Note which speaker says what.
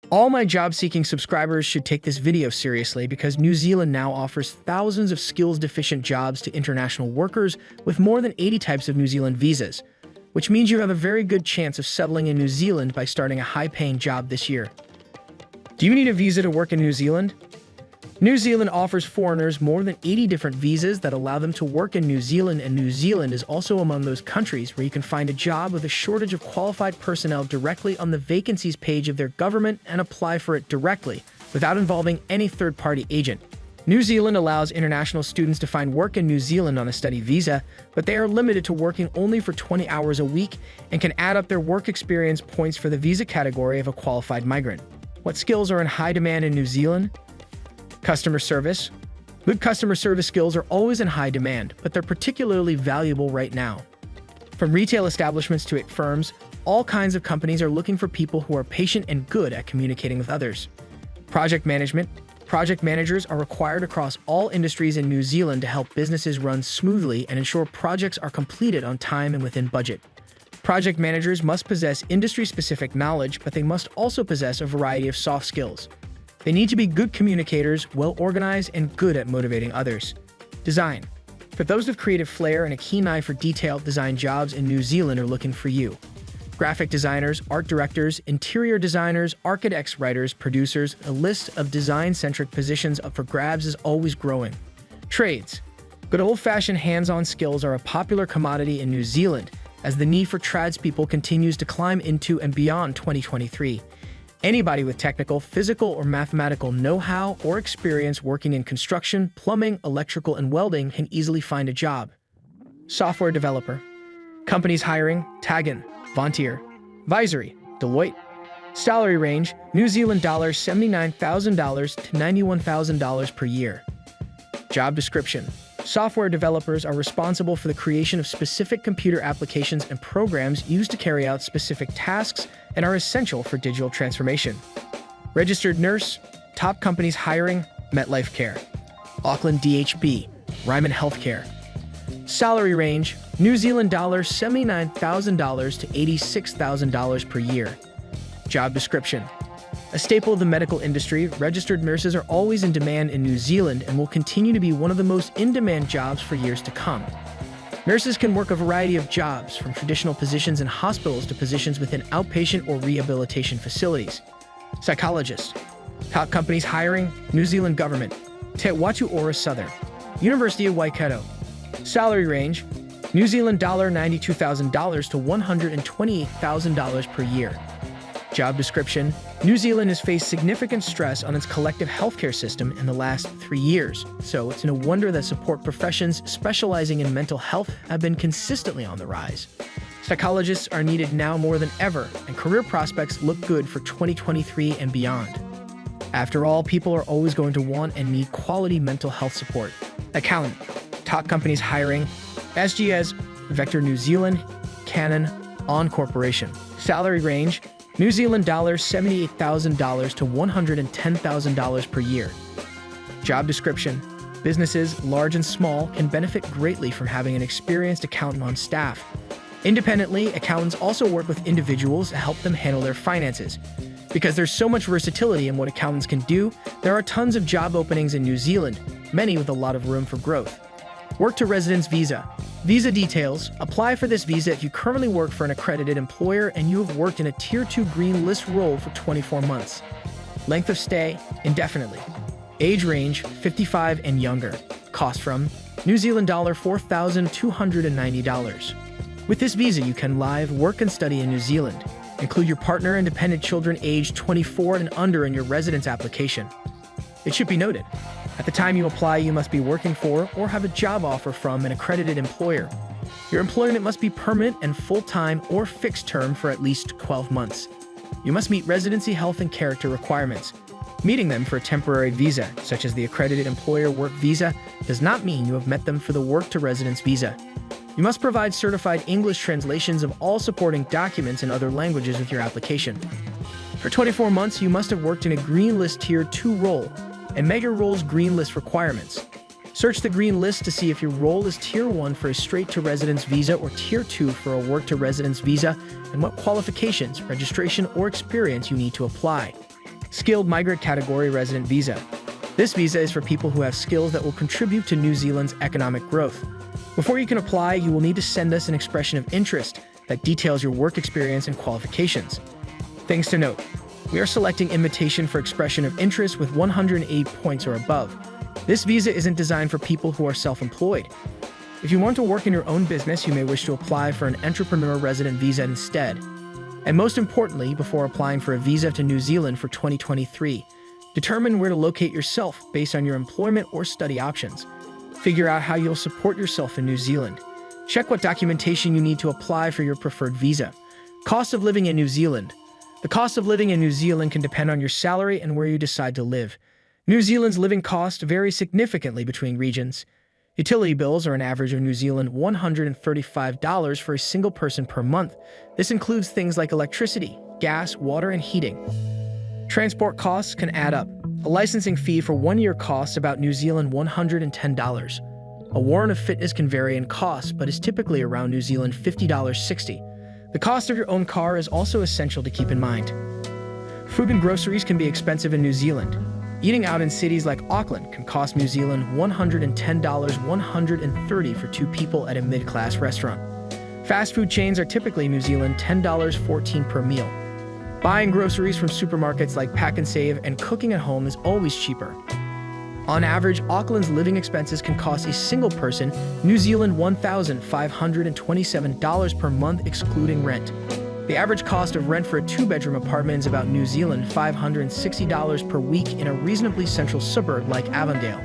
Speaker 1: All my job-seeking subscribers should take this video seriously because New Zealand now offers thousands of skills-deficient jobs to international workers with more than 80 types of New Zealand visas, which means you have a very good chance of settling in New Zealand by starting a high-paying job this year. Do you need a visa to work in New Zealand? New Zealand offers foreigners more than 80 different visas that allow them to work in New Zealand, and New Zealand is also among those countries where you can find a job with a shortage of qualified personnel directly on the vacancies page of their government and apply for it directly, without involving any third-party agent. New Zealand allows international students to find work in New Zealand on a study visa, but they are limited to working only for 20 hours a week and can add up their work experience points for the visa category of a qualified migrant. What skills are in high demand in New Zealand? Customer service. Good customer service skills are always in high demand, but they're particularly valuable right now. From retail establishments to firms, all kinds of companies are looking for people who are patient and good at communicating with others. Project management. Project managers are required across all industries in New Zealand to help businesses run smoothly and ensure projects are completed on time and within budget. Project managers must possess industry-specific knowledge, but they must also possess a variety of soft skills. They need to be good communicators, well-organized, and good at motivating others. Design. For those with creative flair and a keen eye for detail, design jobs in New Zealand are looking for you. Graphic designers, art directors, interior designers, architects, writers, producers, a list of design-centric positions up for grabs is always growing. Trades. Good old-fashioned hands-on skills are a popular commodity in New Zealand as the need for tradespeople continues to climb into and beyond 2023. Anybody with technical, physical, or mathematical know-how or experience working in construction, plumbing, electrical, and welding can easily find a job. Software developer. Companies hiring: Tagan, Vontier, Visory, Deloitte. Salary range: New Zealand $79,000 to $91,000 per year. Job description. Software developers are responsible for the creation of specific computer applications and programs used to carry out specific tasks and are essential for digital transformation. Registered nurse. Top companies hiring: MetLife Care, Auckland DHB, Ryman Healthcare. Salary range: New Zealand $79,000 to $86,000 per year. Job description. A staple of the medical industry, registered nurses are always in demand in New Zealand and will continue to be one of the most in-demand jobs for years to come. Nurses can work a variety of jobs, from traditional positions in hospitals to positions within outpatient or rehabilitation facilities. Psychologist. Top companies hiring: New Zealand Government, Te Watu Ora Southern, University of Waikato. Salary range: New Zealand $92,000 to $128,000 per year. Job description. New Zealand has faced significant stress on its collective healthcare system in the last 3 years, so it's no wonder that support professions specializing in mental health have been consistently on the rise. Psychologists are needed now more than ever, and career prospects look good for 2023 and beyond. After all, people are always going to want and need quality mental health support. Accountant. Top companies hiring: SGS, Vector New Zealand, Canon, On Corporation. Salary range: New Zealand $78,000 to $110,000 per year. Job description. Businesses, large and small, can benefit greatly from having an experienced accountant on staff. Independently, accountants also work with individuals to help them handle their finances. Because there's so much versatility in what accountants can do, there are tons of job openings in New Zealand, many with a lot of room for growth. Work to residence visa. Visa details. Apply for this visa if you currently work for an accredited employer and you have worked in a Tier 2 Green List role for 24 months. Length of stay: indefinitely. Age range: 55 and younger. Cost from New Zealand $4,290. With this visa, you can live, work, and study in New Zealand. Include your partner and dependent children aged 24 and under in your residence application. It should be noted, at the time you apply, you must be working for or have a job offer from an accredited employer. Your employment must be permanent and full-time or fixed term for at least 12 months. You must meet residency, health, and character requirements. Meeting them for a temporary visa, such as the accredited employer work visa, does not mean you have met them for the work to residence visa. You must provide certified English translations of all supporting documents in other languages with your application. For 24 months, you must have worked in a Green List Tier 2 role and met your role's Green List requirements. Search the Green List to see if your role is Tier 1 for a straight-to-residence visa or Tier 2 for a work-to-residence visa, and what qualifications, registration, or experience you need to apply. Skilled Migrant Category Resident Visa. This visa is for people who have skills that will contribute to New Zealand's economic growth. Before you can apply, you will need to send us an expression of interest that details your work experience and qualifications. Things to note. We are selecting invitation for expression of interest with 108 points or above. This visa isn't designed for people who are self-employed. If you want to work in your own business, you may wish to apply for an entrepreneur resident visa instead. And most importantly, before applying for a visa to New Zealand for 2023, determine where to locate yourself based on your employment or study options. Figure out how you'll support yourself in New Zealand. Check what documentation you need to apply for your preferred visa. Cost of living in New Zealand. The cost of living in New Zealand can depend on your salary and where you decide to live. New Zealand's living costs vary significantly between regions. Utility bills are an average of New Zealand $135 for a single person per month. This includes things like electricity, gas, water, and heating. Transport costs can add up. A licensing fee for 1 year costs about New Zealand $110. A warrant of fitness can vary in cost, but is typically around New Zealand $50.60. The cost of your own car is also essential to keep in mind. Food and groceries can be expensive in New Zealand. Eating out in cities like Auckland can cost New Zealand $110, $130 for 2 people at a mid-class restaurant. Fast food chains are typically New Zealand $10.14 per meal. Buying groceries from supermarkets like Pak'nSave and cooking at home is always cheaper. On average, Auckland's living expenses can cost a single person New Zealand $1,527 per month excluding rent. The average cost of rent for a 2-bedroom apartment is about New Zealand $560 per week in a reasonably central suburb like Avondale.